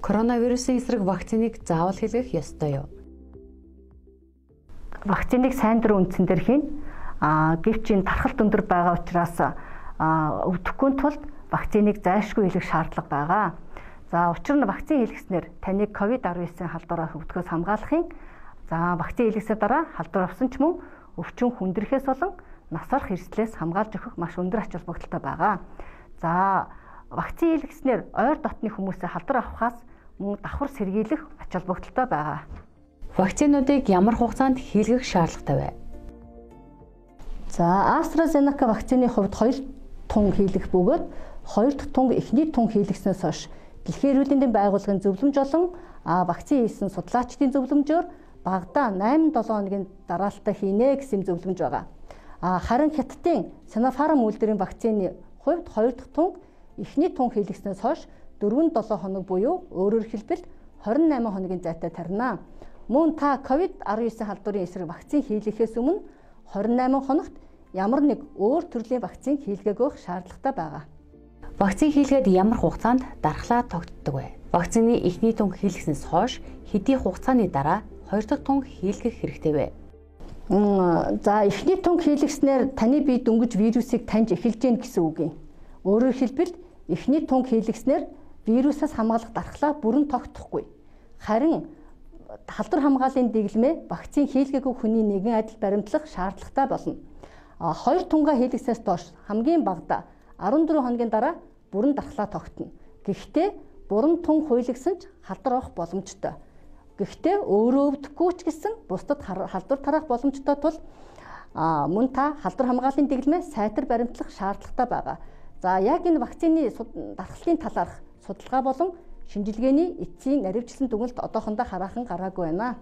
Коронавирусын эсрэг вакциныг заавал хийлгэх ёстой юу? Вакциныг сайн дурын үндсэн дээр хийн. Гэвч энэ тархалт өндөр байгаа учраас өвдөхгүй тулд вакциныг зайлшгүй хийлгэх шаардлага байгаа. За учир нь вакцин хийлгэснээр таныг COVID-19 халдвараас өвдөхөөс хамгаалахын вакцин хийлгэсээр дараа халдвар авсан ч мөн өвчин хүндрэхээс болон нас орох эрсдлээс хамгаалж өгөх маш өндөр ач холбогдолтой байгаа. За вакцин хийлгэснээр ойр дотны хүмүүсээ халдвар авахаас мөн давхар сэргийлэх ач холбогдолтой байгаа. Вакцинуудыг ямар хугацаанд хийлгэх шаардлагатай вэ? За AstraZeneca вакцины хувьд 2 тун хийлгэх бөгөөд 2 дахь тун эхний тун хийлгэснээс хойш Дэлхийн эрүүл мэндийн байгууллагын зөвлөмж болон вакцин хийсэн судлаачдын зөвлөмжөөр багадаа 8-7 хоногийн дараалтаа хийнэ гэсэн зөвлөмж байгаа. Харин Хятадын Sinopharm үйлдвэрийн вакцины хувьд 2 дахь тун эхний тун хийлгэснээс хойш 4-7 хоног буюу өөрөөр хэлбэл 28 хоногийн зайтай тарина. Мөн та COVID-19 халдварын эсрэг вакцин хийлгэхээс өмнө 28 хоногт ямар нэг өөр төрлийн вакцин хийлгээх шаардлагатай байгаа. Вакцин хийлгээд ямар хугацаанд дархлаа тогтдог вэ? Вакцины эхний тун хийлгэснээс хойш хэдий хугацааны дараа 2 дахь тун хийлгэх хэрэгтэй вэ? За эхний тун хийлгэснээр таны бие дөнгөж вирусыг таньж эхэлж гэн гэсэн үг юм. Өөрөөр хэлбэл эхний тун хийлгэснээр вирусаас хамгаалах дархлаа бүрэн тогтохгүй. Харин халдвар хамгааллын дэглэмээ вакцин хийлгээгүй хүний нэгэн адил баримтлах шаардлагатай болно. 2 тунгаа хийлгэснээс доош хамгийн багадаа 14 хоногийн дараа бүрэн дархлаа тогтно. Гэхдээ бүрэн тун хуйлгасан ч халдвар авах боломжтой. Гэхдээ өөрөө өвдөхгүй ч гэсэн бусдад халдвар тараах боломжтой тул мөн та халдвар хамгааллын дэглэмээ сайтар баримтлах шаардлагатай байгаа. За яг энэ вакцины дархлын талаарх судалгаа болон шинжилгээний эцсийн наривчлан дүгнэлт одоохондоо хараахан гараагүй байна.